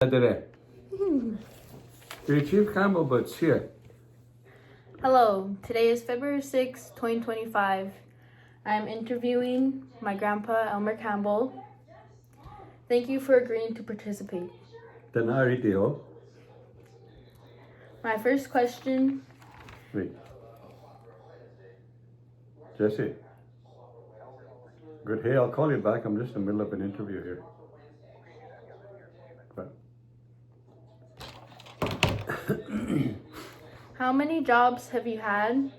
Dene. You're Chief Campbell, but here. Hello, today is February 6, 2025. I'm interviewing my grandpa, Elmer Campbell. Thank you for agreeing to participate. Dene. My first question. Wait. Jesse. Good. Hey, I'll call you back. I'm just in the middle of an interview here. But How many jobs have you had?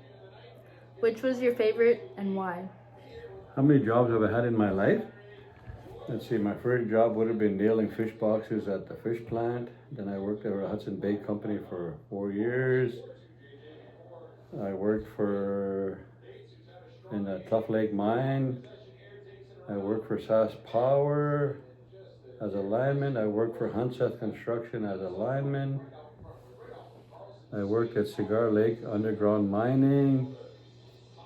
Which was your favorite and why? how many jobs have I had in my life? Let's see, my first job would have been nailing fish boxes at the fish plant. Then I worked at a Hudson Bay company for 4 years. I worked in the Tough Lake mine. I worked for SAS Power as a lineman. I worked for Hunseth Construction as a lineman. I worked at Cigar Lake Underground Mining.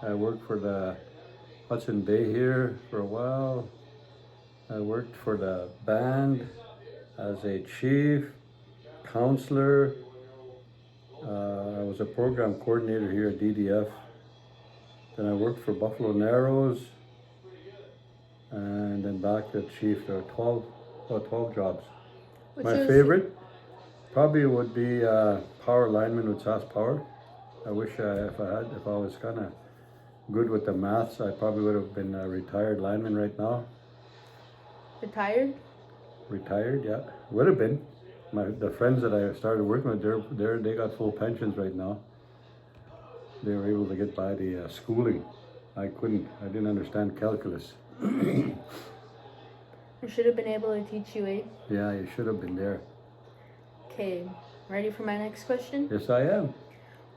I worked for the Hudson Bay here for a while. I worked for the band as a chief, counselor. I was a program coordinator here at DDF. Then I worked for Buffalo Narrows. And then back to chief. There are 12 jobs. My favorite probably would be power lineman with SAS Power. I wish if I was kind of good with the maths, I probably would have been a retired lineman right now. Retired? Retired, yeah. Would have been. The friends that I started working with, they got full pensions right now. They were able to get by the schooling. I couldn't. I didn't understand calculus. I should have been able to teach you, eh? Yeah, you should have been there. Okay, ready for my next question? Yes, I am.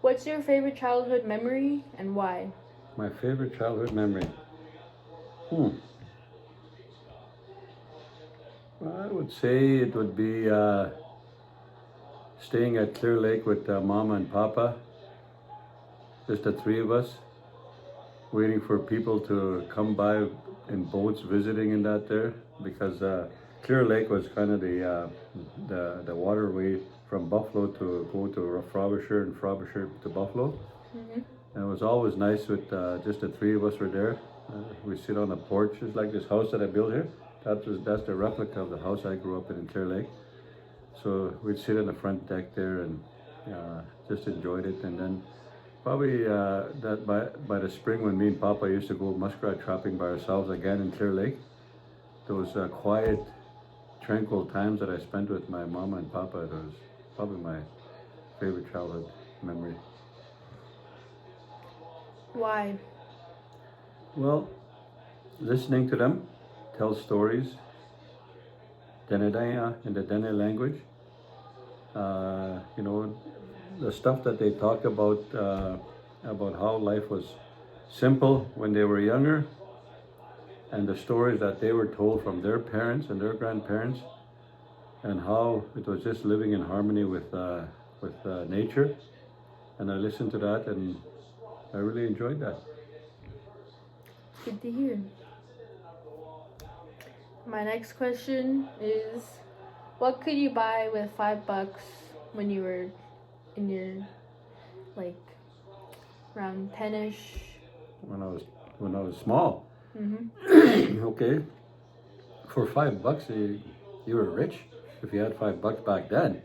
What's your favorite childhood memory and why? My favorite childhood memory. I would say it would be staying at Clear Lake with Mama and Papa. Just the three of us, waiting for people to come by in boats visiting in that there, because Clear Lake was kind of the waterway from Buffalo to go to Frobisher and Frobisher to Buffalo. Mm-hmm. And it was always nice with just the three of us were there. We sit on the porch, just like this house that I built here. That's the replica of the house I grew up in Clear Lake. So we'd sit on the front deck there and just enjoyed it. And then probably that by the spring, when me and Papa used to go muskrat trapping by ourselves again in Clear Lake, those quiet, tranquil times that I spent with my Mama and Papa, it was probably my favorite childhood memory. Why? Well, listening to them tell stories, Dene in the Dene language. The stuff that they talked about how life was simple when they were younger, and the stories that they were told from their parents and their grandparents, and how it was just living in harmony with nature. And I listened to that, and I really enjoyed that. Good to hear. My next question is, what could you buy with $5 when you were in your, around 10-ish? When I was small. Mm-hmm. Okay. For $5, you were rich if you had $5 back then,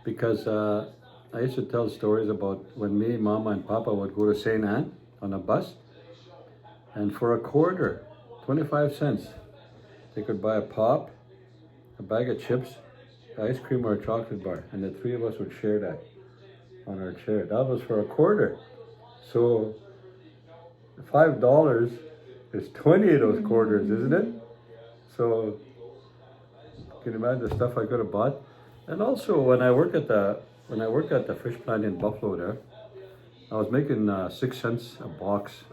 because I used to tell stories about when me, Mama, and Papa would go to St. Anne on a bus, and for a quarter, 25 cents, they could buy a pop, a bag of chips, ice cream, or a chocolate bar, and the three of us would share that on our chair. That was for a quarter. So $5 is 20 of those quarters, isn't it? So can you imagine the stuff I could have bought? And also when I worked at the fish plant in Buffalo there, I was making 6 cents a box,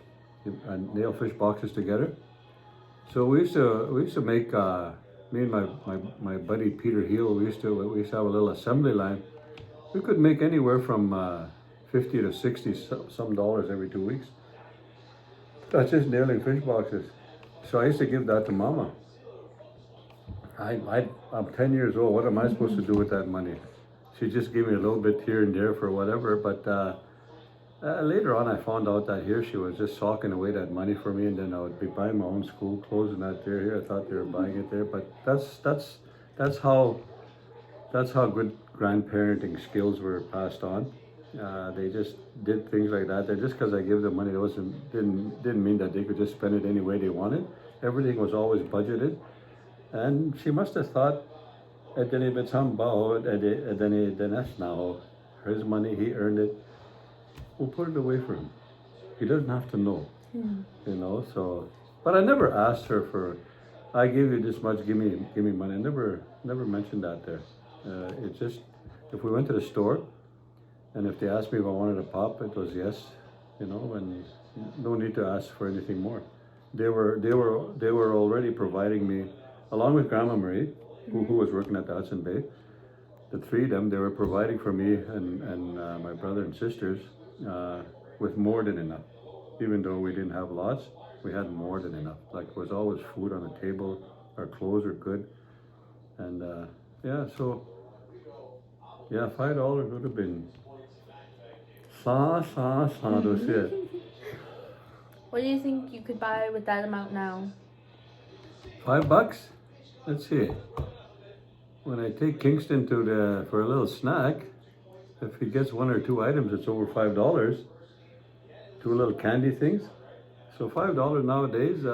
and nail fish boxes together. So we used to make me and my buddy Peter Heel. We used to have a little assembly line. We could make anywhere from 50 to 60 some dollars every 2 weeks. That's just nailing fish boxes. So I used to give that to Mama. I'm 10 years old. What am I supposed to do with that money? She just gave me a little bit here and there for whatever. But later on, I found out that here she was just socking away that money for me, and then I would be buying my own school clothes and that there. Here, I thought they were buying it there, but that's how good grandparenting skills were passed on. They just did things like that. Just because I gave them money, it didn't mean that they could just spend it any way they wanted. Everything was always budgeted, and she must have thought at any bit somehow that's now his money. He earned it. We'll put it away for him. He doesn't have to know, So, but I never asked her for. I gave you this much. Give me money. I never mentioned that there. It's just if we went to the store, and if they asked me if I wanted a pop, it was yes, and no need to ask for anything more. They were already providing me, along with Grandma Marie, who was working at the Hudson Bay. The three of them, they were providing for me and my brother and sisters with more than enough. Even though we didn't have lots, we had more than enough. Like, there was always food on the table. Our clothes were good, and $5 would have been that's it. What do you think you could buy with that amount now? $5? Let's see. When I take Kingston for a little snack, if he gets one or two items, it's over $5. Two little candy things. So $5 nowadays,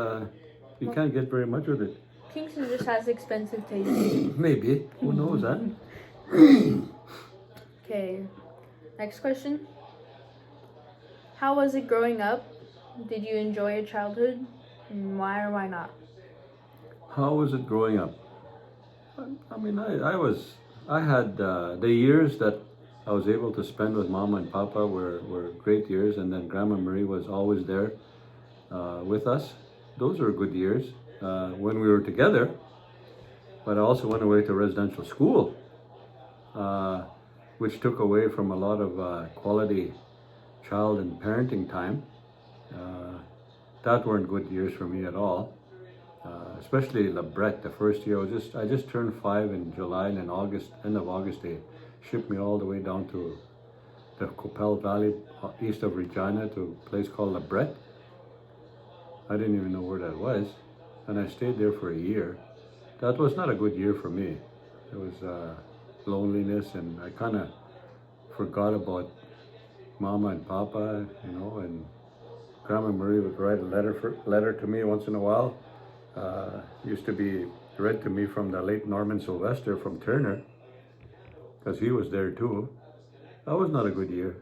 you can't get very much with it. Kingston just has expensive taste. Maybe. Who knows that? Okay. Next question. How was it growing up? Did you enjoy your childhood? And why or why not? How was it growing up? I mean, I had the years that I was able to spend with Mama and Papa were great years, and then Grandma Marie was always there with us. Those were good years when we were together. But I also went away to residential school, which took away from a lot of quality child and parenting time. That weren't good years for me at all. Especially Labret, the first year, I just turned 5 in July, and in end of August, they shipped me all the way down to the Coppell Valley, east of Regina, to a place called Labret. I didn't even know where that was, and I stayed there for a year. That was not a good year for me. It was loneliness, and I kind of forgot about Mama and Papa, and Grandma Marie would write a letter to me once in a while. Used to be read to me from the late Norman Sylvester from Turner, because he was there too. That was not a good year.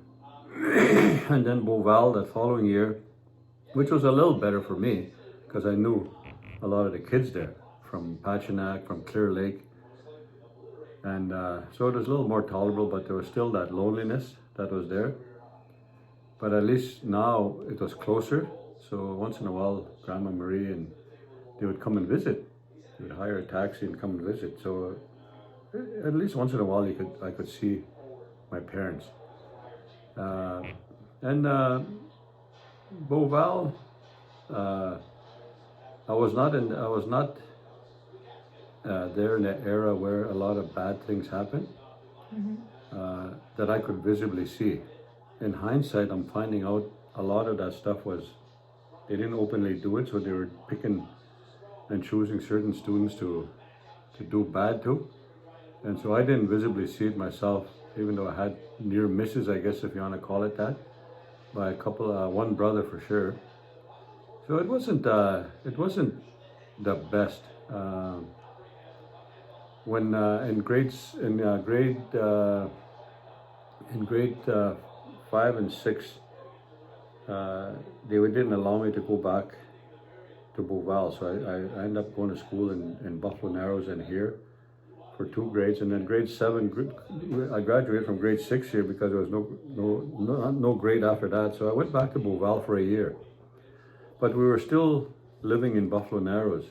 And then Beauval that following year, which was a little better for me, because I knew a lot of the kids there, from Pachinak, from Clear Lake. And so it was a little more tolerable, but there was still that loneliness that was there. But at least now it was closer. So once in a while, Grandma Marie and they would come and visit. They would hire a taxi and come and visit. So at least once in a while, I could see my parents. And Beauval, I was not there in the era where a lot of bad things happened, that I could visibly see. In hindsight, I'm finding out a lot of that stuff they didn't openly do it, so they were picking and choosing certain students to do bad to. And so I didn't visibly see it myself, even though I had near misses, I guess, if you want to call it that, by one brother for sure. So it wasn't the best. When in grade 5 and 6, they didn't allow me to go back to Beauval, so I ended up going to school in Buffalo Narrows and here for 2 grades, and then grade 7, I graduated from grade 6 here because there was no grade after that, so I went back to Beauval for a year. But we were still living in Buffalo Narrows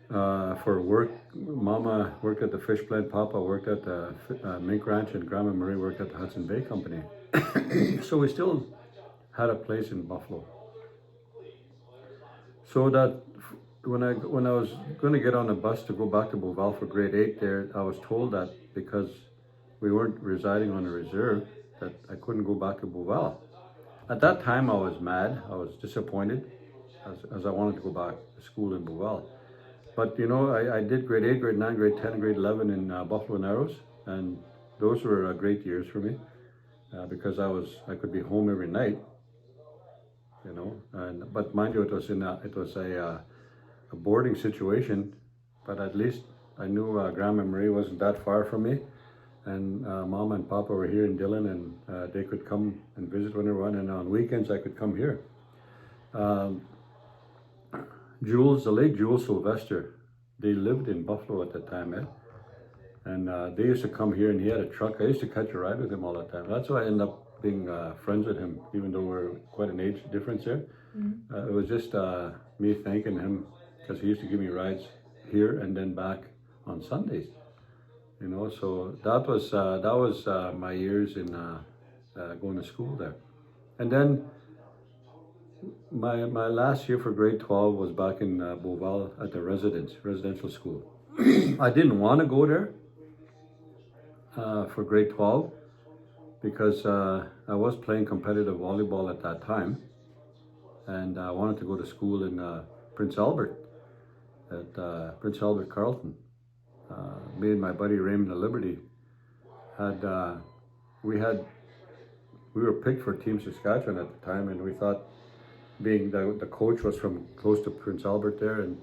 for work. Mama worked at the fish plant, Papa worked at the mink ranch, and Grandma Marie worked at the Hudson Bay Company. So we still had a place in Buffalo. So that when I was going to get on a bus to go back to Beauval for grade 8 there, I was told that because we weren't residing on a reserve, that I couldn't go back to Beauval. At that time, I was mad. I was disappointed, as I wanted to go back to school in Beauval. But you know, I did grade 8, grade 9, grade 10, grade 11 in Buffalo Narrows, and those were great years for me because I could be home every night, you know. And but mind you, it was a boarding situation, but at least I knew Grandma Marie wasn't that far from me, and Mama and Papa were here in Dillon, and they could come and visit when they were on, and on weekends I could come here. Um, the late Jules Sylvester, they lived in Buffalo at the time, eh? And they used to come here, and he had a truck. I used to catch a ride with him all the time. That's why I ended up being friends with him, even though we're quite an age difference there. It was just me thanking him because he used to give me rides here and then back on Sundays. You know, so that was my years in going to school there. And then my last year for grade 12 was back in Beauval at the residential school. I didn't want to go there for grade 12 because I was playing competitive volleyball at that time, and I wanted to go to school in Prince Albert, at Prince Albert Carleton. Me and my buddy Raymond of Liberty had we were picked for Team Saskatchewan at the time, and we thought, being the coach was from close to Prince Albert there, and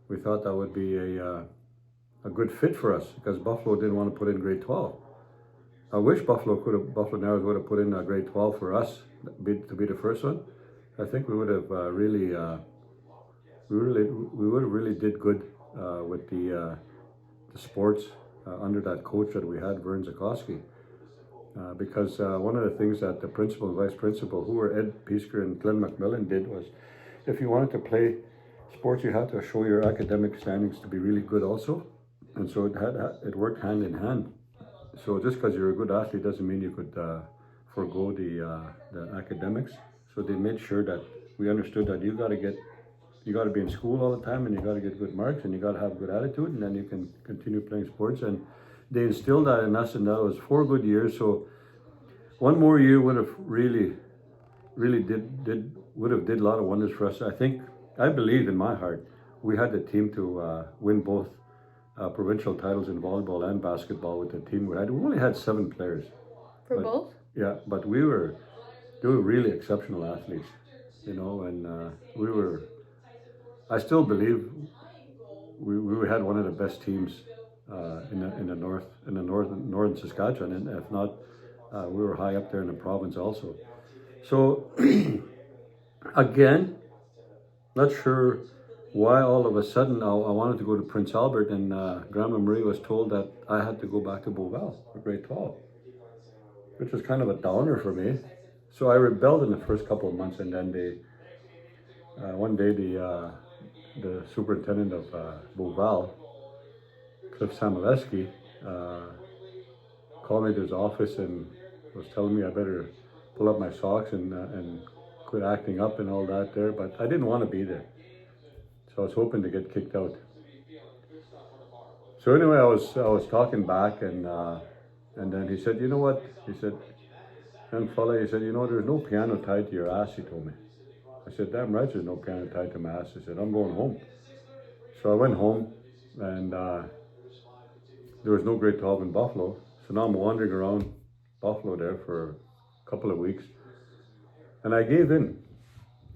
we thought that would be a good fit for us because Buffalo didn't want to put in grade 12. I wish Buffalo Narrows would have put in grade 12 for us to be the first one. I think we would have really did good with the sports under that coach that we had, Vern Zakowski. Because one of the things that the principal and vice principal, who were Ed Piesker and Glenn McMillan, did was, if you wanted to play sports, you had to show your academic standings to be really good also. And so it worked hand in hand. So just because you're a good athlete doesn't mean you could forego the academics. So they made sure that we understood that you got to be in school all the time, and you got to get good marks, and you got to have good attitude, and then you can continue playing sports. And they instilled that in us, and that was 4 good years. So one more year would have really did a lot of wonders for us. I believe in my heart we had the team to win both provincial titles in volleyball and basketball with the team we had. We only had 7 players. For both? Yeah, but they were really exceptional athletes, you know, and I still believe we had one of the best teams in the northern Saskatchewan, and if not, we were high up there in the province also. So again, not sure why all of a sudden I wanted to go to Prince Albert, and Grandma Marie was told that I had to go back to Beauval for grade 12, which was kind of a downer for me. So I rebelled in the first couple of months, and then one day the superintendent of Beauval, Cliff Samolesky, called me to his office and was telling me I better pull up my socks and quit acting up and all that there, but I didn't want to be there. So I was hoping to get kicked out. So anyway, I was talking back, and then he said, you know what? He said, young fella, he said, you know, there's no piano tied to your ass, he told me. I said, damn right there's no piano tied to my ass. He said, I'm going home. So I went home, and there was no grade 12 in Buffalo. So now I'm wandering around Buffalo there for a couple of weeks. And I gave in.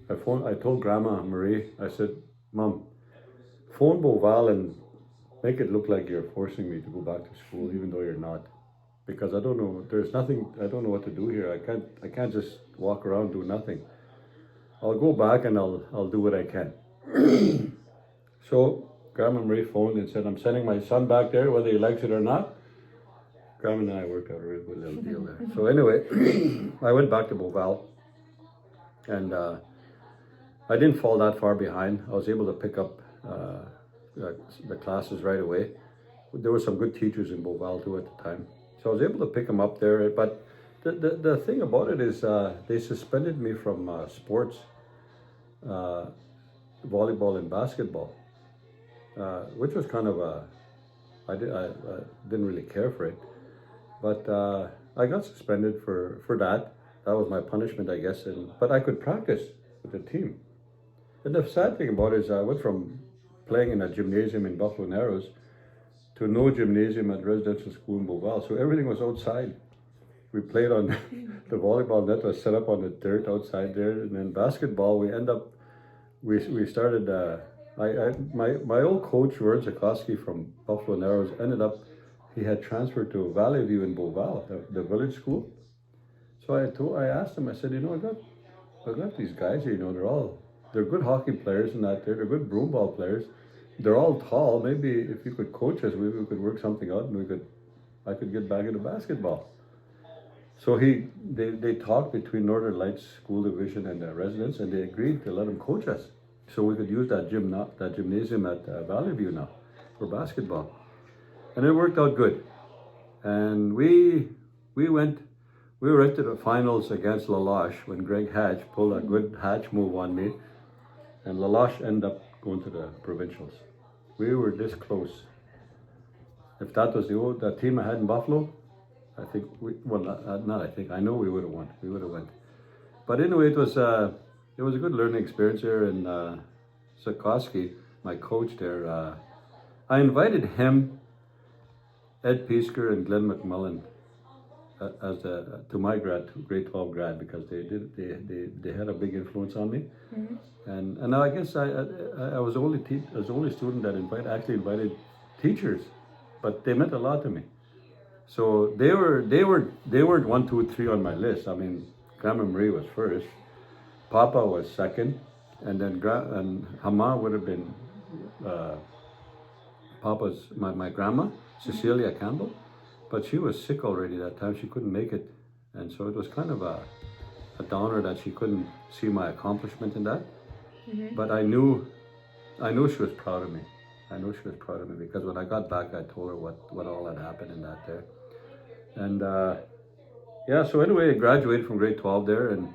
I told Grandma Marie, I said, Mom, phone Beauval and make it look like you're forcing me to go back to school, even though you're not. Because I don't know, I don't know what to do here. I can't just walk around do nothing. I'll go back and I'll do what I can. So Grandma Marie phoned and said, I'm sending my son back there, whether he likes it or not. Grandma and I worked out a real good little deal there. So anyway, I went back to Beauval, and I didn't fall that far behind. I was able to pick up the classes right away. There were some good teachers in Beauval too at the time. So I was able to pick them up there. But the thing about it is they suspended me from sports volleyball and basketball, which was kind of I didn't really care for it, but I got suspended for that. That was my punishment, I guess. But I could practice with the team. And the sad thing about it is I went from playing in a gymnasium in Buffalo Narrows to no gymnasium at residential school in Beauval. So everything was outside. We played on the volleyball net was set up on the dirt outside there, and then basketball we started. My old coach Vern Zakowski from Buffalo Narrows he had transferred to Valley View in Beauval, the village school. So I asked him, I said, I got these guys here, they're good hockey players and that they're good broom ball players. They're all tall. Maybe if you could coach us, maybe we could work something out and I could get back into basketball. So they talked between Northern Lights School Division and the residents, and they agreed to let him coach us, so we could use that gymnasium at Valley View now for basketball, and it worked out good. And we were into the finals against Laloche when Greg Hatch pulled a good Hatch move on me, and Laloche ended up going to the provincials. We were this close. If that was the team I had in Buffalo, I think I know we would have won. We would have won. But anyway, it was a good learning experience there. And Zakowski, my coach there, I invited him, Ed Piesker, and Glenn McMillan to my grade 12 grad, because they had a big influence on me. Mm-hmm. And I guess I was the only student that actually invited teachers, but they meant a lot to me. So they weren't 1, 2, 3 on my list. I mean, Grandma Marie was first, Papa was second, and then Hama would have been Papa's my grandma, Cecilia Campbell, but she was sick already that time. She couldn't make it, and so it was kind of a downer that she couldn't see my accomplishment in that. Mm-hmm. But I knew she was proud of me. I know she was proud of me, because when I got back, I told her what all had happened in that there. And so anyway, I graduated from grade 12 there, and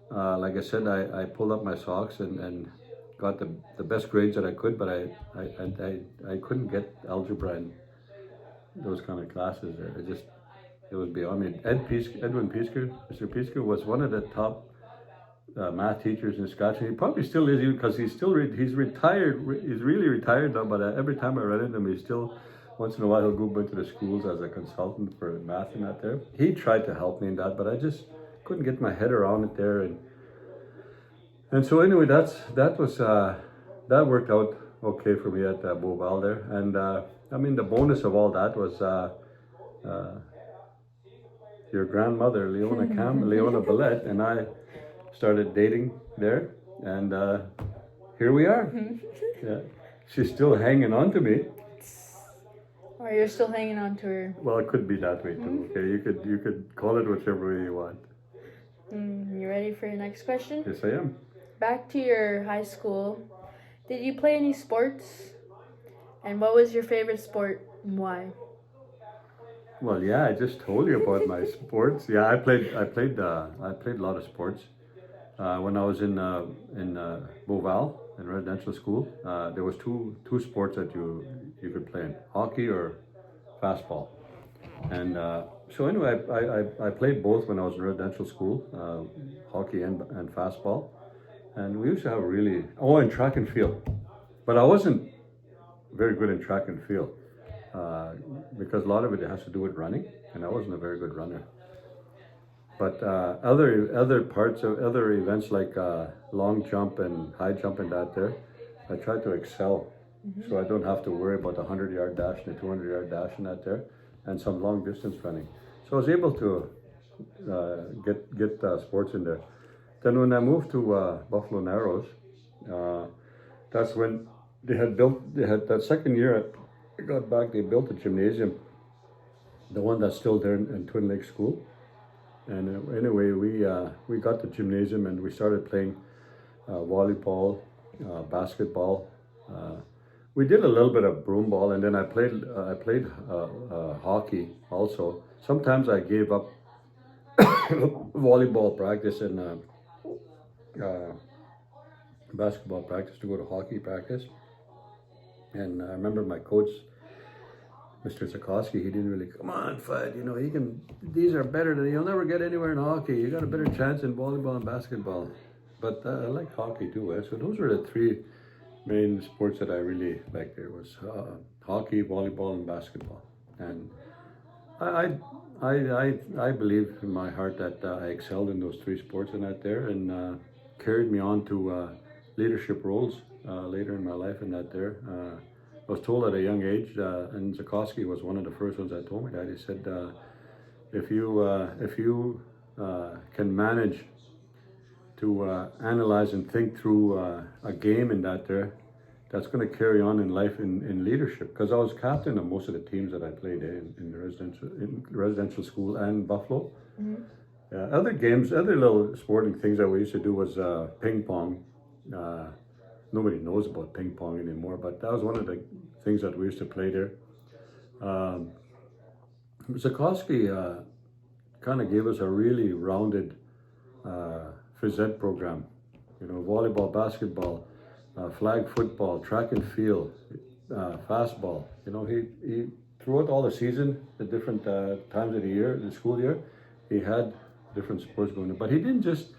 like I said, I pulled up my socks and got the best grades that I could, but I couldn't get algebra and those kind of classes. It was beyond me. Edwin Piesker, Mr. Piesker, was one of the top math teachers in Saskatchewan. He probably still is, because he's retired. He's really retired now, but every time I run into him, he's still, once in a while, he'll go into the schools as a consultant for math and that there. He tried to help me in that, but I just couldn't get my head around it there. And so anyway, that worked out okay for me at Beauval there. And I mean, the bonus of all that was your grandmother, Leona Billette, and I started dating there, and here we are. Yeah, she's still hanging on to me. Or you're still hanging on to her. Well, it could be that way too. Okay, you could call it whichever way you want. You ready for your next question? Yes, I am. Back to your high school. Did you play any sports? And what was your favorite sport and why? Well, yeah, I just told you about my sports. Yeah, I played a lot of sports. When I was in Beauval in residential school, there was two sports that you could play in: hockey or fastball. And so anyway, I played both when I was in residential school, hockey and fastball. And we used to have and track and field, but I wasn't very good in track and field because a lot of it has to do with running, and I wasn't a very good runner. But other events like long jump and high jump and that there, I tried to excel, so I don't have to worry about the 100-yard dash and the 200-yard dash and that there, and some long distance running. So I was able to get sports in there. Then when I moved to Buffalo Narrows, that's when they had that second year I got back, they built a gymnasium, the one that's still there in Twin Lakes School. And anyway, we got the gymnasium and we started playing volleyball, basketball. We did a little bit of broom ball, and then I played hockey also. Sometimes I gave up volleyball practice and basketball practice to go to hockey practice. And I remember my coach, Mr. Sikorsky, he didn't really, come on, Fud, he can, these are better than, you'll never get anywhere in hockey. You got a better chance in volleyball and basketball. But I like hockey too. So those were the three main sports that I really liked. There was hockey, volleyball, and basketball. And I believe in my heart that I excelled in those three sports and that there, and carried me on to leadership roles later in my life in that there. I was told at a young age, and Zakowski was one of the first ones that told me that. He said, if you can manage to analyze and think through a game in that there, that's going to carry on in life in leadership. Because I was captain of most of the teams that I played in the residential school and Buffalo. Mm-hmm. Other games, other little sporting things that we used to do was ping pong. Nobody knows about ping pong anymore, but that was one of the things that we used to play there. Zakowski kind of gave us a really rounded phys ed program. Volleyball, basketball, flag football, track and field, fastball. He throughout all the season, the different times of the year, the school year, he had different sports going on. But he didn't just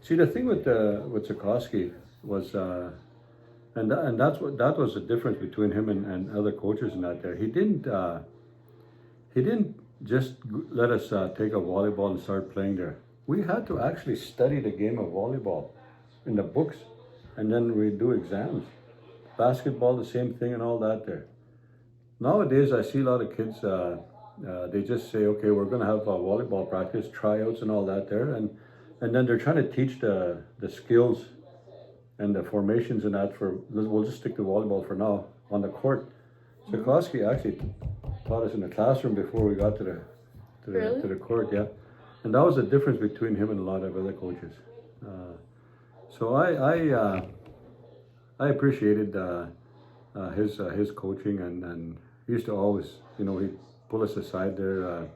see the thing with Zakowski was. And that was the difference between him and other coaches in that there. He didn't just let us take a volleyball and start playing there. We had to actually study the game of volleyball in the books, and then we do exams. Basketball, the same thing and all that there. Nowadays, I see a lot of kids, they just say, okay, we're going to have a volleyball practice, tryouts and all that there, and then they're trying to teach the skills and the formations and that we'll just stick to volleyball for now on the court. Zakowski actually taught us in the classroom before we got to the court, yeah. And that was the difference between him and a lot of other coaches. So I appreciated his coaching, and he used to always, he'd pull us aside there,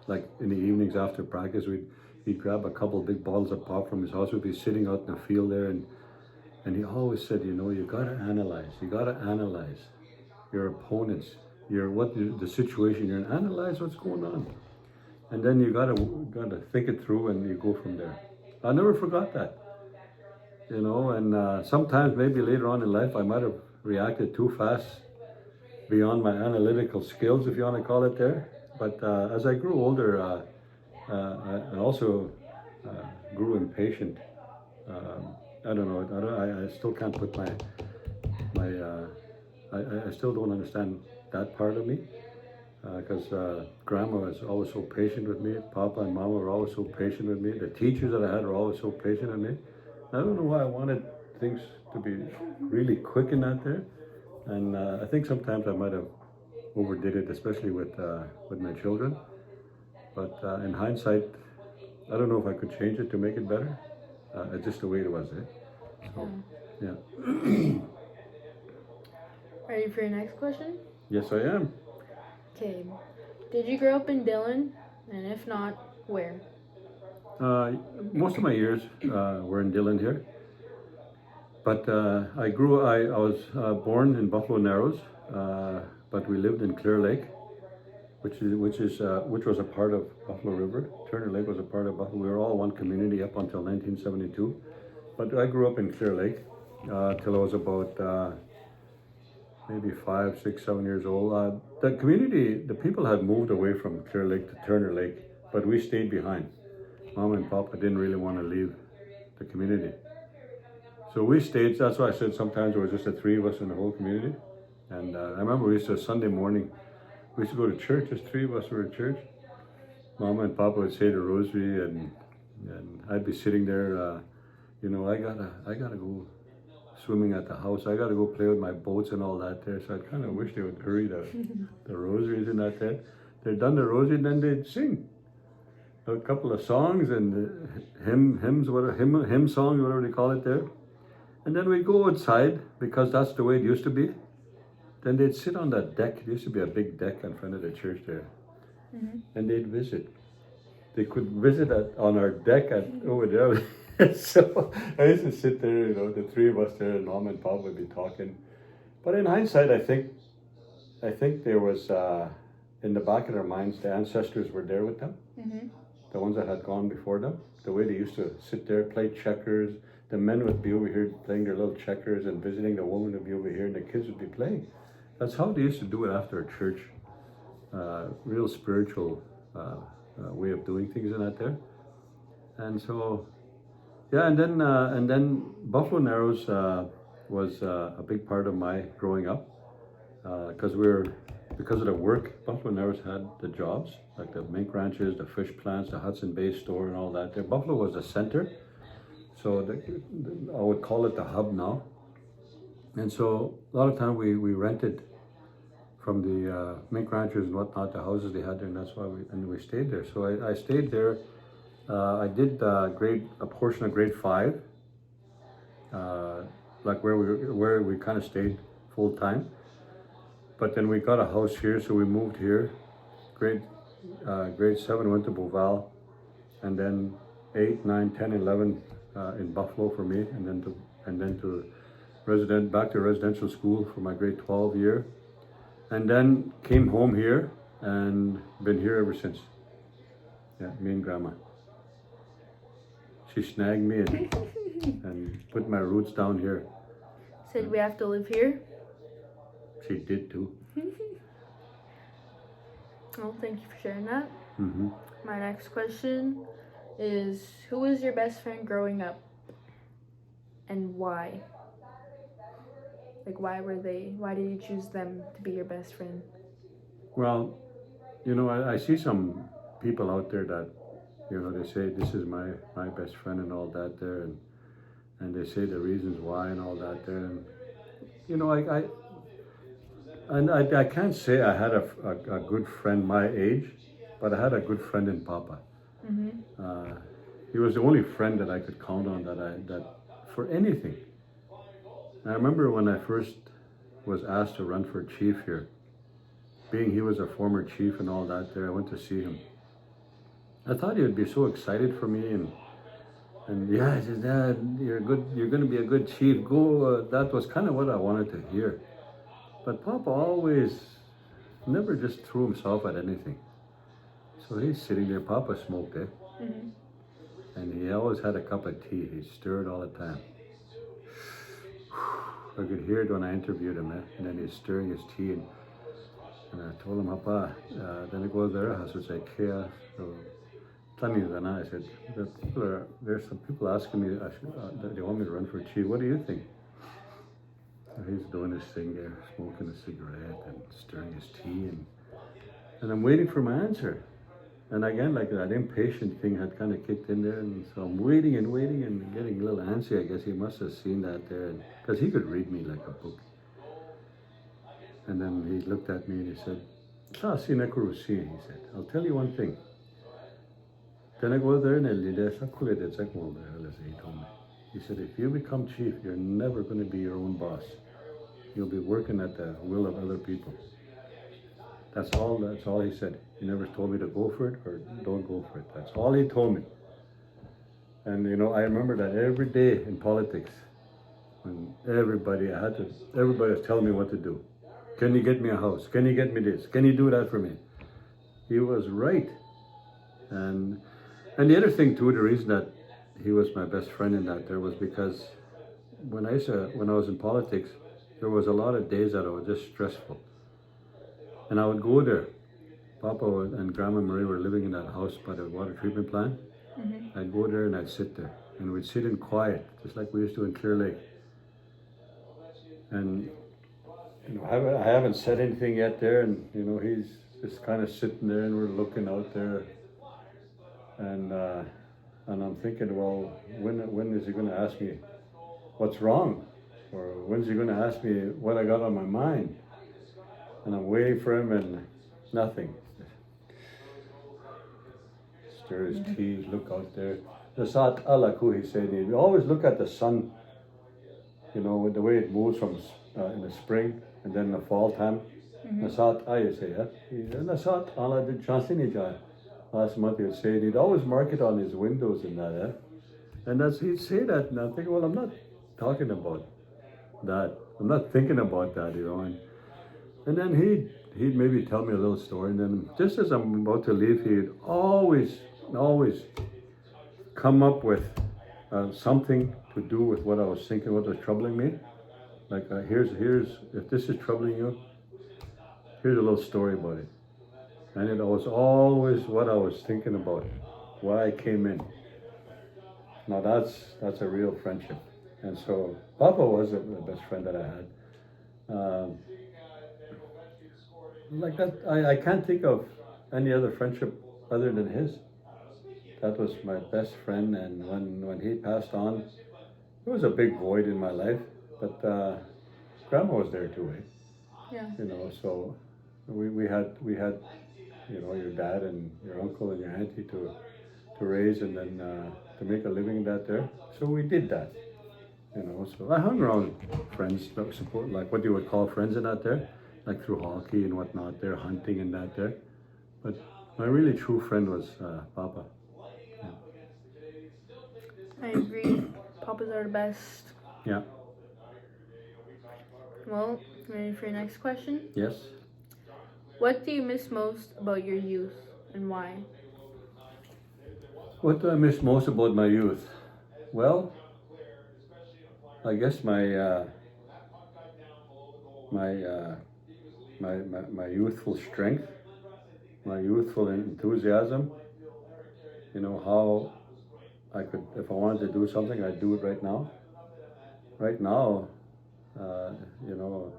like in the evenings after practice, he'd grab a couple big bottles of pop from his house. We'd be sitting out in the field there, and he always said, you gotta analyze. You gotta analyze your opponents, the situation you're in. Analyze what's going on, and then you gotta think it through, and you go from there. I never forgot that, And sometimes maybe later on in life I might have reacted too fast, beyond my analytical skills, if you want to call it there. But as I grew older, I also grew impatient. I don't know. I still can't put I still don't understand that part of me, because Grandma was always so patient with me. Papa and Mama were always so patient with me. The teachers that I had were always so patient with me. I don't know why I wanted things to be really quick in that there, and I think sometimes I might have overdid it, especially with my children. But in hindsight, I don't know if I could change it to make it better. It's just the way it was, eh? So, yeah. Ready for your next question? Yes, I am. Okay. Did you grow up in Dillon? And if not, where? Most of my years were in Dillon here. But I was born in Buffalo Narrows, but we lived in Clear Lake, which was a part of Buffalo River. Turner Lake was a part of Buffalo. We were all one community up until 1972. But I grew up in Clear Lake till I was about maybe 5, 6, 7 years old. The community, the people had moved away from Clear Lake to Turner Lake, but we stayed behind. Mom and Papa didn't really want to leave the community. So we stayed. That's why I said sometimes there was just the three of us in the whole community. And I remember we used to, Sunday morning, we used to go to church. Just three of us were at church. Mama and Papa would say the rosary, and I'd be sitting there. I gotta go swimming at the house. I gotta go play with my boats and all that there. So I kind of wish they would hurry the rosaries and that there. They'd done the rosary, and then they'd sing a couple of songs and hymn songs, whatever they call it there. And then we'd go outside, because that's the way it used to be. Then they'd sit on that deck. There used to be a big deck in front of the church there. Mm-hmm. And they'd visit. They could visit on our deck over there. So I used to sit there, the three of us there, and mom and pop would be talking. But in hindsight, I think there was in the back of their minds, the ancestors were there with them, Mm-hmm. the ones that had gone before them. The way they used to sit there, play checkers. The men would be over here playing their little checkers, and visiting. The woman would be over here, and the kids would be playing. That's how they used to do it after a church. Real spiritual way of doing things in that there. And so, yeah, and then Buffalo Narrows was a big part of my growing up because because of the work. Buffalo Narrows had the jobs like the mink ranches, the fish plants, the Hudson Bay store, and all that. There, Buffalo was the center, so I would call it the hub now. And so a lot of time we rented from the mink ranchers and whatnot, the houses they had there, and that's why we stayed there. So I stayed there. I did a portion of grade 5, like where we kind of stayed full time. But then we got a house here, so we moved here. Grade 7 went to Beauval, and then 8, 9, 10, 11 in Buffalo for me, and then to back to residential school for my grade 12 year, and then came home here and been here ever since. Yeah, me and Grandma. She snagged me and put my roots down here. Said we have to live here. She did too. Well, thank you for sharing that. Mm-hmm. My next question is, who was your best friend growing up, and why? Like, why did you choose them to be your best friend? Well, I see some people out there that, they say this is my best friend and all that there, and they say the reasons why and all that there, and I can't say I had a good friend my age, but I had a good friend in Papa. Mm-hmm. He was the only friend that I could count on that for anything. I remember when I first was asked to run for chief here, being he was a former chief and all that there, I went to see him. I thought he would be so excited for me, and yeah, he said, Dad, you're good. You're going to be a good chief. Go. That was kind of what I wanted to hear. But Papa always never just threw himself at anything. So he's sitting there. Papa smoked, Mm-hmm. and he always had a cup of tea. He stirred all the time. I could hear it when I interviewed him, and then he's stirring his tea, and I told him, Papa, then it goes there. I was like, yeah. So, I said, there's some people asking me, they want me to run for chief. What do you think? And he's doing his thing there, smoking a cigarette and stirring his tea, and I'm waiting for my answer. And again, like that impatient thing had kind of kicked in there, and so I'm waiting and getting a little antsy. I guess he must have seen that there, because he could read me like a book. And then he looked at me and he said, he said, I'll tell you one thing. Then I go there and he told me. He said, if you become chief, you're never going to be your own boss. You'll be working at the will of other people. That's all he said. He never told me to go for it or don't go for it. That's all he told me. And I remember that every day in politics, when everybody was telling me what to do. Can you get me a house? Can you get me this? Can you do that for me? He was right. And the other thing too, the reason that he was my best friend in that there was because when I was in politics, there was a lot of days that I was just stressful. And I would go there. Papa and Grandma Marie were living in that house by the water treatment plant. Mm-hmm. I'd go there and I'd sit there. And we'd sit in quiet, just like we used to in Clear Lake. And I haven't said anything yet there, and he's just kind of sitting there, and we're looking out there. And I'm thinking, well, when is he going to ask me what's wrong? Or when's he going to ask me what I got on my mind? And I'm waiting for him, and nothing. Stir his tea, look out there. The Sat Alaku, he said, we always look at the sun, with the way it moves from in the spring and then in the fall time. Nasat I say, Nasat Allah did Chansini Jai. Last month he would say, he'd always mark it on his windows and that, And that's he'd say that, and I'm thinking, well, I'm not talking about that. I'm not thinking about that, you know. And then he'd maybe tell me a little story, and then just as I'm about to leave, he'd always come up with something to do with what I was thinking, what was troubling me. Like here's if this is troubling you, here's a little story about it. And it was always what I was thinking about, why I came in. Now that's a real friendship. And so Papa was the best friend that I had. Um, like that, I can't think of any other friendship other than his. That was my best friend, and when he passed on, there was a big void in my life. But Grandma was there too, eh? Yeah. You know, so we had you know, your dad and your uncle and your auntie to raise, and then to make a living in that there. So we did that. You know, so I hung around friends that support, like what you would call friends in that there, like through hockey and whatnot there, hunting and that there. But my really true friend was Papa. I agree. Papas are the best. Yeah. Well, ready for your next question? Yes. What do you miss most about your youth and why? What do I miss most about my youth? Well, I guess my youthful strength, my youthful enthusiasm. You know how I could, if I wanted to do something, I'd do it right now. Right now, you know,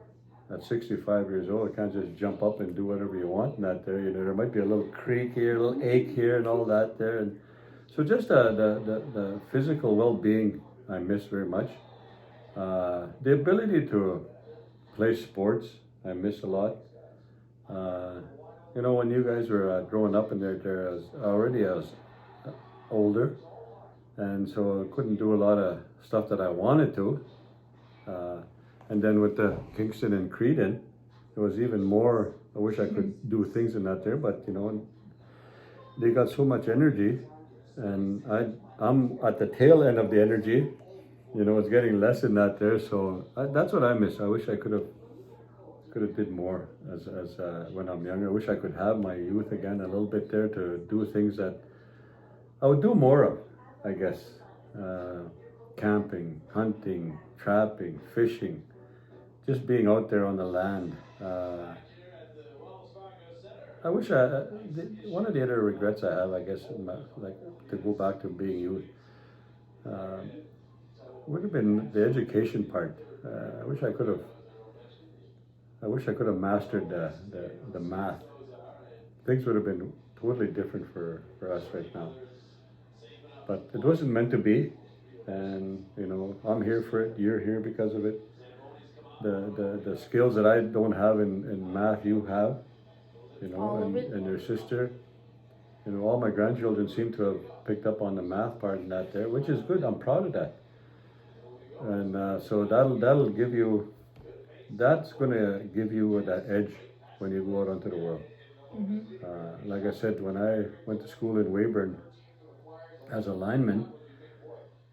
at 65 years old, I can't just jump up and do whatever you want in that there. You know, there might be a little creak here, a little ache here, and all that there. And so just the physical well-being I miss very much. The ability to play sports I miss a lot. You know, when you guys were growing up in there, I was older, and so I couldn't do a lot of stuff that I wanted to. And then with the Kingston and Creedon, it was even more. I wish I could do things in that there, but you know, they got so much energy, and I'm at the tail end of the energy. You know, it's getting less in that there, so that's what I miss. I wish I could have did more as when I'm younger. I wish I could have my youth again a little bit there to do things that I would do more of, I guess. Camping, hunting, trapping, fishing, just being out there on the land. I wish one of the other regrets I have, I guess, like to go back to being youth, would have been the education part. I wish I could have mastered the math. Things would have been totally different for us right now. But it wasn't meant to be, and you know, I'm here for it. You're here because of it. The skills that I don't have in math, you have. You know, and your sister. You know, all my grandchildren seem to have picked up on the math part in that there, which is good. I'm proud of that. And so that'll give you. That's going to give you that edge when you go out onto the world. Mm-hmm. Like I said, when I went to school in Weyburn as a lineman,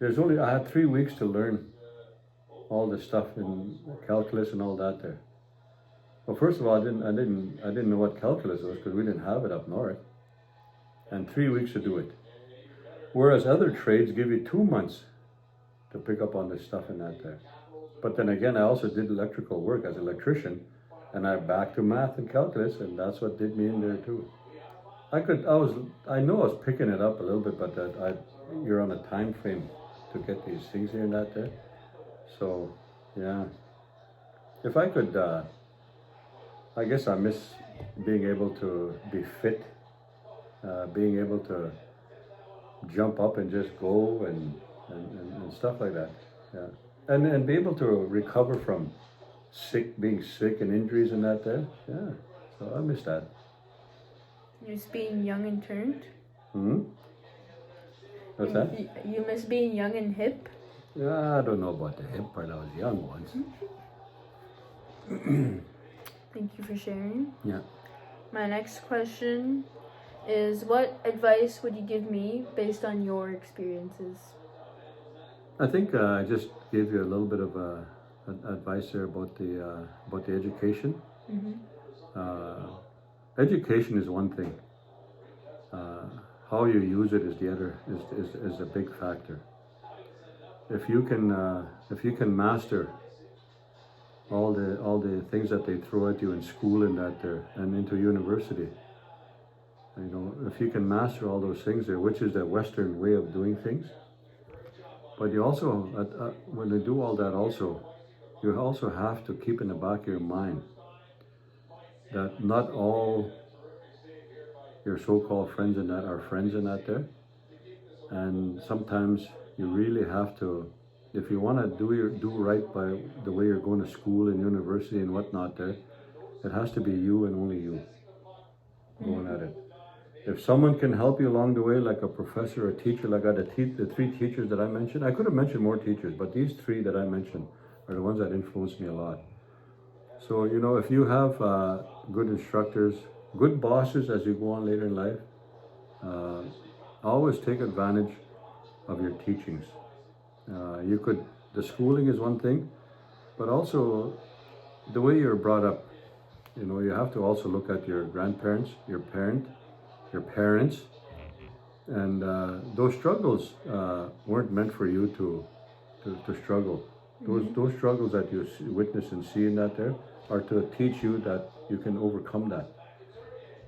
I had 3 weeks to learn all the stuff in calculus and all that there. Well, first of all, I didn't know what calculus was because we didn't have it up north, and 3 weeks to do it. Whereas other trades give you 2 months to pick up on this stuff in that there. But then again, I also did electrical work as an electrician, and I'm back to math and calculus, and that's what did me in there too. I know I was picking it up a little bit, but you're on a time frame to get these things here and that there. So, yeah. If I could, I guess I miss being able to be fit, being able to jump up and just go and stuff like that. Yeah. And be able to recover from being sick and injuries and that there. Yeah. So I miss that. Just being young and turned. What's that? You miss being young and hip? Yeah, I don't know about the hip part. I was young once. Thank you for sharing. Yeah. My next question is, what advice would you give me based on your experiences? I think I just gave you a little bit of advice there about the education. Mm-hmm. Education is one thing. Uh, how you use it is the other is a big factor. If you can master all the things that they throw at you in school and that there and into university, you know, if you can master all those things there, which is the Western way of doing things, but you also when you do all that also, you also have to keep in the back of your mind that not all your so-called friends in that are friends in that there, and sometimes you really have to, if you want to do right by the way you're going to school and university and whatnot there, it has to be you and only you going at it. If someone can help you along the way, like a professor or teacher, like the three teachers that I mentioned, I could have mentioned more teachers, but these three that I mentioned are the ones that influenced me a lot. So, you know, if you have good instructors, good bosses as you go on later in life, uh, always take advantage of your teachings. The schooling is one thing, but also the way you're brought up. You know, you have to also look at your grandparents, your parents, and those struggles weren't meant for you to struggle. Those struggles that you witness and see in that there are to teach you that you can overcome that.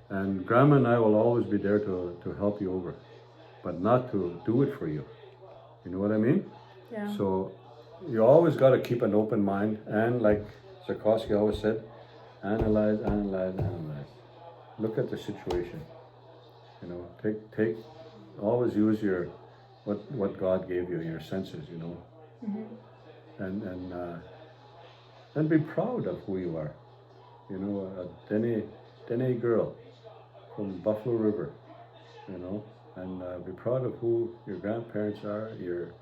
And Grandma and I will always be there to help you over, but not to do it for you. You know what I mean? Yeah. So you always got to keep an open mind, and like Sarkowski always said, analyze. Look at the situation. You know, take always use your what God gave you, your senses. You know, Mm-hmm. and be proud of who you are. You know, a Dene girl from Buffalo River. You know, and be proud of who your grandparents are, your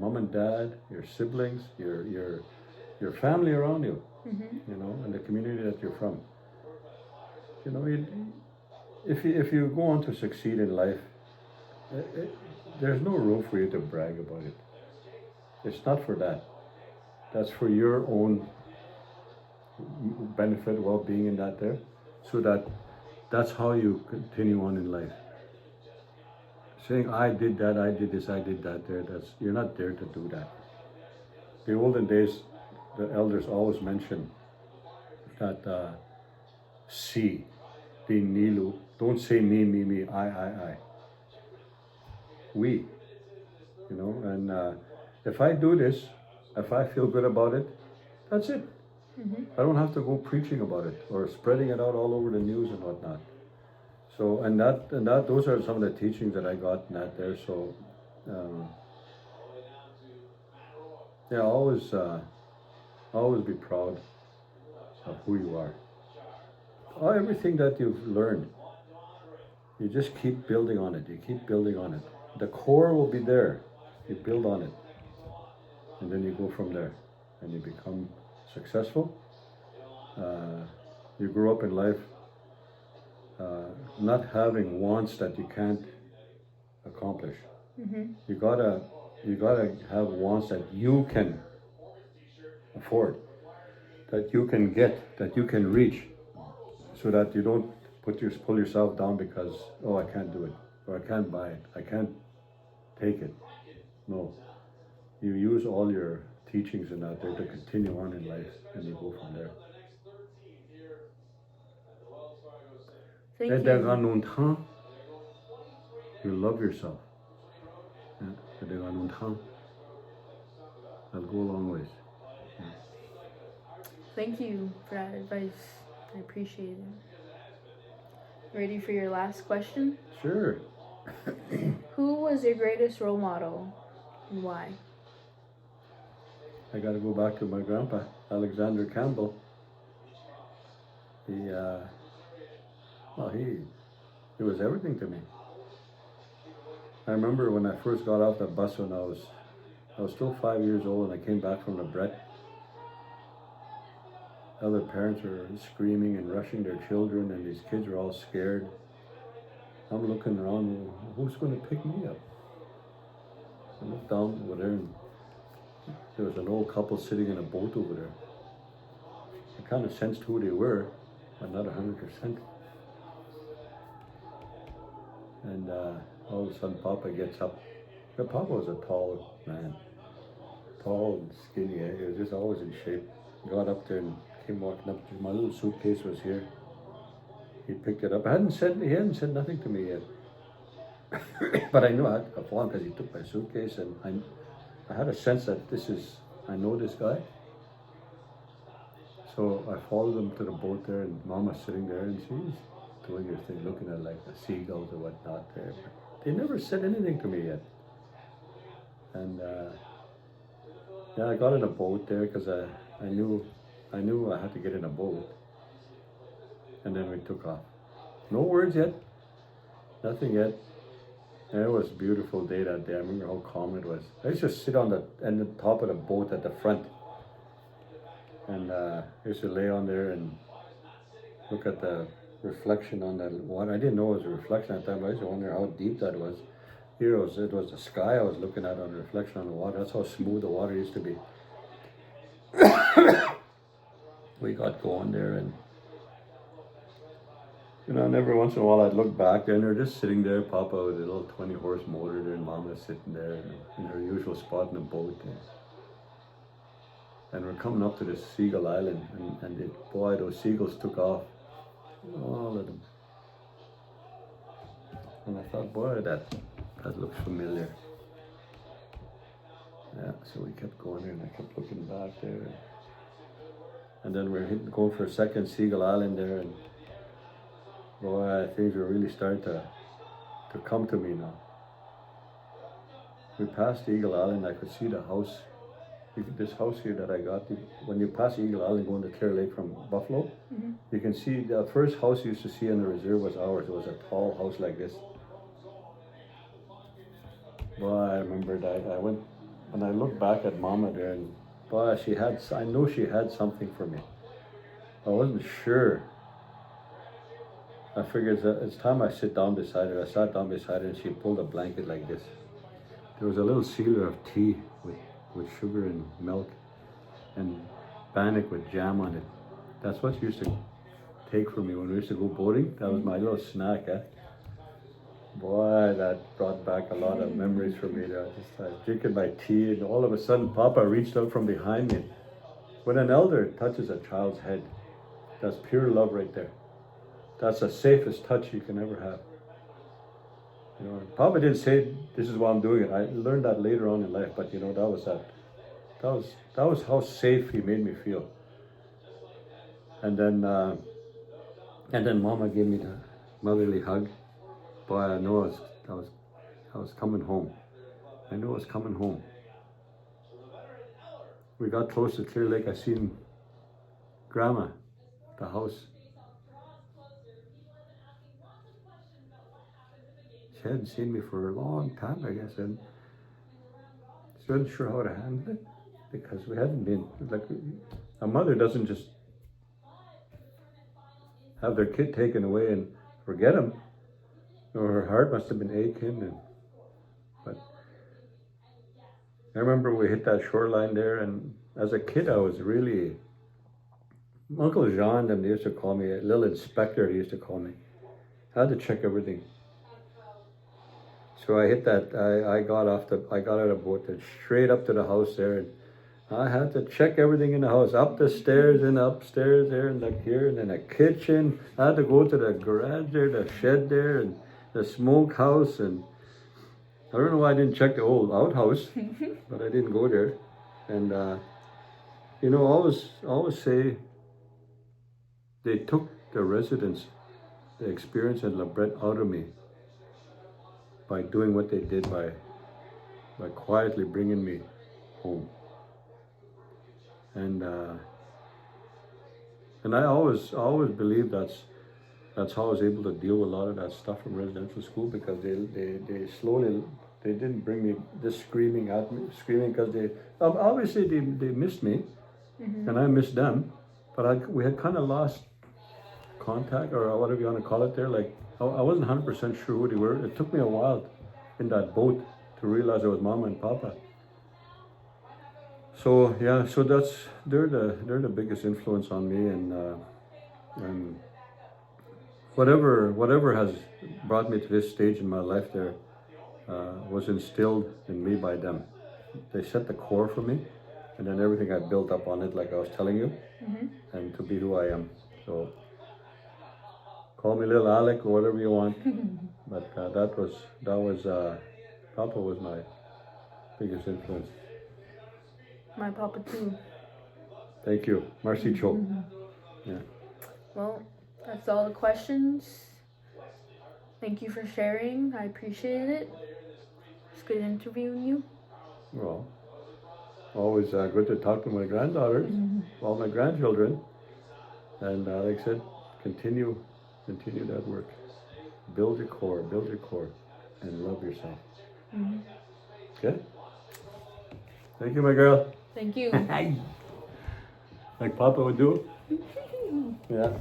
mom and dad, your siblings, your family around you. Mm-hmm. You know, and the community that you're from. You know, if you go on to succeed in life, there's no room for you to brag about it. It's not for that. That's for your own benefit, well-being in that there, so that's how you continue on in life. Saying I did that, I did this, I did that there, you're not there to do that. The olden days, the elders always mention that si, the nilu, don't say me, I. We, you know, and if I do this, if I feel good about it, that's it. Mm-hmm. I don't have to go preaching about it or spreading it out all over the news and whatnot. So, and those are some of the teachings that I got in that there. So, yeah, always be proud of who you are. Everything that you've learned, you just keep building on it. You keep building on it. The core will be there. You build on it, and then you go from there, and you become successful. You grow up in life not having wants that you can't accomplish. Mm-hmm. You gotta have wants that you can afford, that you can get, that you can reach, so that you don't pull yourself down because I can't do it, or I can't buy it, I can't take it. No, you use all your teachings in that there to continue on in life, and you go from there. Thank Et de you. longtemps, you love yourself. Et de longtemps, that'll go a long ways. Thank you for that advice. I appreciate it. Ready for your last question? Sure. Who was your greatest role model and why? I got to go back to my grandpa, Alexander Campbell. He was everything to me. I remember when I first got off the bus when I was still 5 years old, and I came back from the Brett. Other parents were screaming and rushing their children, and these kids were all scared. I'm looking around, who's going to pick me up? I looked down over there, and there was an old couple sitting in a boat over there. I kind of sensed who they were, but not 100%. And all of a sudden, Papa gets up. But Papa was a tall man, tall and skinny. He was just always in shape. Got up there and came walking up. My little suitcase was here. He picked it up. He hadn't said nothing to me yet. But I knew I had a phone because he took my suitcase, and I had a sense that I know this guy. So I followed him to the boat there, and Mama's sitting there, and she's doing her thing, looking at like the seagulls or whatnot there. But they never said anything to me yet. And yeah, I got in a boat there because I knew I had to get in a boat. And then we took off. No words yet, nothing yet. And it was a beautiful day that day. I remember how calm it was. I used to sit on the top of the boat at the front. And I used to lay on there and look at the reflection on that water. I didn't know it was a reflection at the time, but I used to wonder how deep that was. Here it was the sky I was looking at on the reflection on the water. That's how smooth the water used to be. We got going there, and and every once in a while I'd look back there and they're just sitting there, Papa with a little 20-horse motor there, and Mama sitting there in her usual spot in the boat. And we're coming up to this seagull island, and boy, those seagulls took off, all of them. And I thought, boy, that looks familiar. Yeah, so we kept going there, and I kept looking back there. And then we're going for a second Seagull Island there, and boy, things were really starting to come to me now. We passed Eagle Island, I could see the house. This house here that I got, when you pass Eagle Island going to Clear Lake from Buffalo, you can see the first house you used to see in the reserve was ours. It was a tall house like this. Boy, I remember that. I went, and I looked back at Mama there, and boy, I know she had something for me. I wasn't sure. I figured it's time I sit down beside her. I sat down beside her, and she pulled a blanket like this. There was a little sealer of tea with sugar and milk, and bannock with jam on it. That's what she used to take for me when we used to go boating. That was my little snack. Boy, that brought back a lot of memories for me. I was drinking my tea, and all of a sudden Papa reached out from behind me. When an elder touches a child's head, that's pure love right there. That's the safest touch you can ever have. Papa didn't say, this is why I'm doing it. I learned that later on in life, but that was how safe he made me feel. And then Mama gave me the motherly hug. Boy, I know I was coming home. I knew I was coming home. We got close to Clear Lake. I seen Grandma, the house. She hadn't seen me for a long time, I guess, and she wasn't sure how to handle it because we hadn't been, a mother doesn't just have their kid taken away and forget him. Her heart must have been aching, but I remember we hit that shoreline there, and as a kid I was really, Uncle Jean, they used to call me, a little inspector they used to call me. I had to check everything. So I hit that, I got out of the boat and straight up to the house there, and I had to check everything in the house, up the stairs and upstairs there, and like here, and then a kitchen. I had to go to the garage there, the shed there, and the smokehouse, and I don't know why I didn't check the old outhouse, but I didn't go there. And always say they took the residents, the experience in La Brette out of me by doing what they did, by quietly bringing me home. And I always believed that's how I was able to deal with a lot of that stuff from residential school, because they slowly, they didn't bring me this screaming because they obviously they missed me, and I missed them, but we had kind of lost contact, or whatever you want to call it there. Like I wasn't 100% sure who they were. It took me a while in that boat to realize it was Mama and Papa. So yeah, so they're the biggest influence on me, and whatever has brought me to this stage in my life, there was instilled in me by them. They set the core for me, and then everything I built up on it, like I was telling you, and to be who I am. So call me little Alec or whatever you want, but Papa was my biggest influence. My papa too. Thank you, Marcy Cho. Yeah. Well, that's all the questions. Thank you for sharing. I appreciate it. It's good interviewing you. Well, always good to talk to my granddaughters, all my grandchildren, and like I said, continue that work. Build your core, and love yourself. Okay? Thank you, my girl. Thank you. Like Papa would do. Yeah.